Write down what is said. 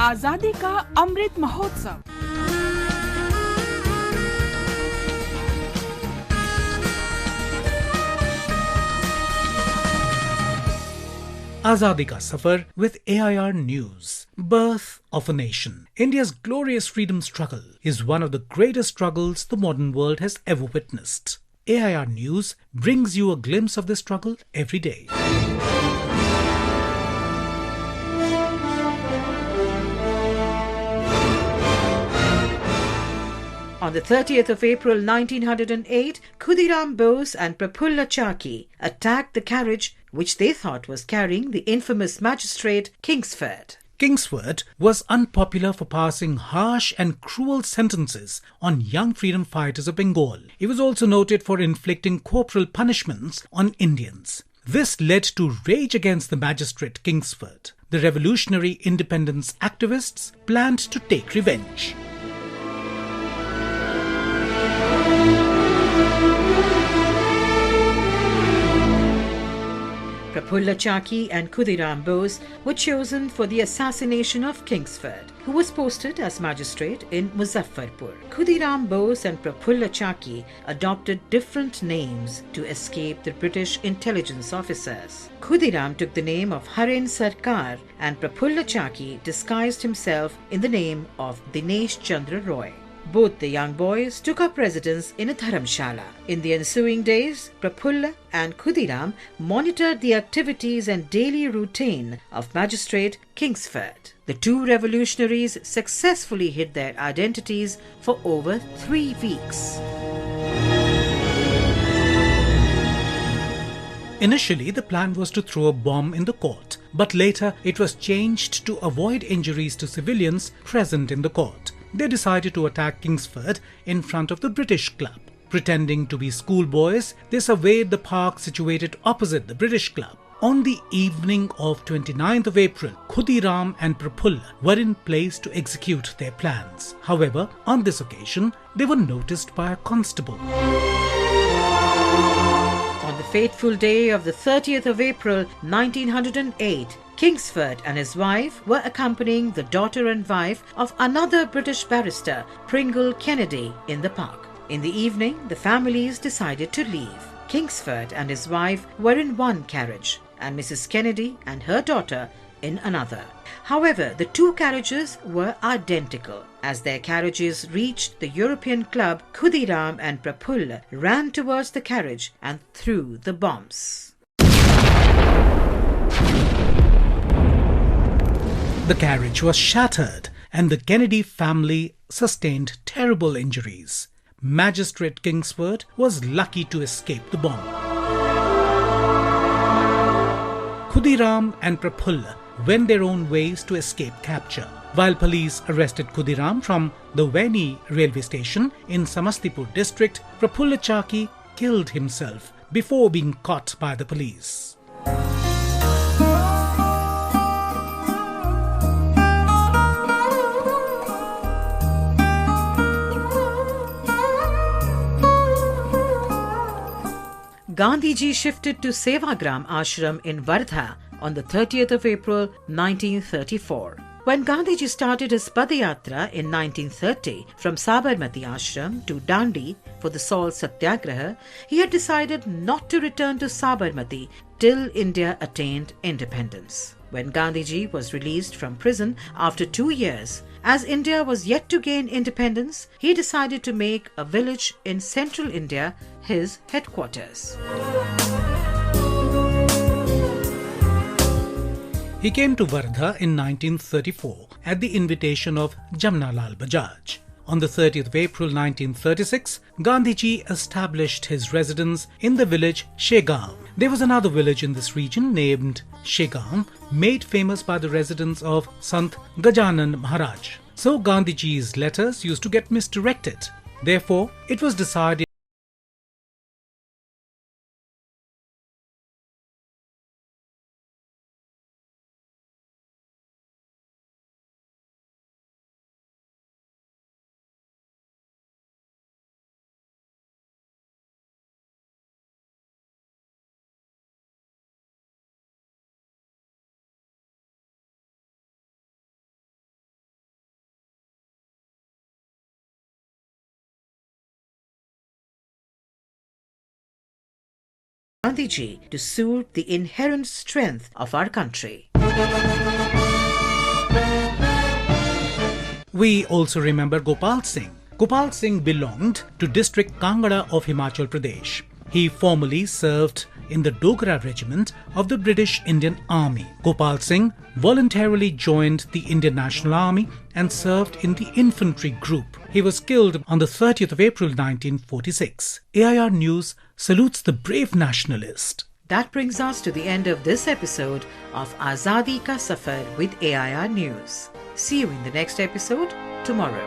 आजादी का Amrit Mahotsav. Azadi ka Safar with AIR News. Birth of a Nation. India's glorious freedom struggle is one of the greatest struggles the modern world has ever witnessed. AIR News brings you a glimpse of this struggle every day. On the 30th of April 1908, Khudiram, Bose and Prafulla Chaki attacked the carriage which they thought was carrying the infamous Magistrate Kingsford. Kingsford was unpopular for passing harsh and cruel sentences on young freedom fighters of Bengal. He was also noted for inflicting corporal punishments on Indians. This led to rage against the Magistrate Kingsford. The revolutionary independence activists planned to take revenge. Prafulla Chaki and Khudiram Bose were chosen for the assassination of Kingsford, who was posted as magistrate in Muzaffarpur. Khudiram Bose and Prafulla Chaki adopted different names to escape the British intelligence officers. Khudiram took the name of Haren Sarkar and Prafulla Chaki disguised himself in the name of Dinesh Chandra Roy. Both the young boys took up residence in a Dharamshala. In the ensuing days, Prafulla and Khudiram monitored the activities and daily routine of Magistrate Kingsford. The two revolutionaries successfully hid their identities for over 3 weeks. Initially, the plan was to throw a bomb in the court, but later it was changed to avoid injuries to civilians present in the court. They decided to attack Kingsford in front of the British Club. Pretending to be schoolboys, they surveyed the park situated opposite the British Club. On the evening of 29th of April, Khudiram and Prafulla were in place to execute their plans. However, on this occasion, they were noticed by a constable. On the fateful day of the 30th of April 1908, Kingsford and his wife were accompanying the daughter and wife of another British barrister, Pringle Kennedy, in the park. In the evening, the families decided to leave. Kingsford and his wife were in one carriage, and Mrs. Kennedy and her daughter in another. However, the two carriages were identical. As their carriages reached the European club, Khudiram and Prafulla ran towards the carriage and threw the bombs. The carriage was shattered and the Kennedy family sustained terrible injuries. Magistrate Kingsford was lucky to escape the bomb. Khudiram and Prafulla went their own ways to escape capture. While police arrested Khudiram from the Waini Railway Station in Samastipur district, Prafulla Chaki killed himself before being caught by the police. Gandhiji shifted to Sevagram Ashram in Wardha on the 30th of April 1934. When Gandhiji started his Padayatra in 1930 from Sabarmati Ashram to Dandi for the Salt Satyagraha, he had decided not to return to Sabarmati till India attained independence. When Gandhiji was released from prison after 2 years, as India was yet to gain independence, he decided to make a village in central India his headquarters. He came to Wardha in 1934 at the invitation of Jamnalal Bajaj. On the 30th of April 1936, Gandhiji established his residence in the village Shegam. There was another village in this region named Shegam, made famous by the residents of Sant Gajanan Maharaj. So Gandhiji's letters used to get misdirected. Therefore, it was decided Gandhiji to suit the inherent strength of our country. We also remember Gopal Singh. Gopal Singh belonged to district Kangra of Himachal Pradesh. He formerly served in the Dogra regiment of the British Indian Army. Gopal Singh voluntarily joined the Indian National Army and served in the infantry group. He was killed on the 30th of April 1946. AIR News salutes the brave nationalist. That brings us to the end of this episode of Azadi Ka Safar with AIR News. See you in the next episode tomorrow.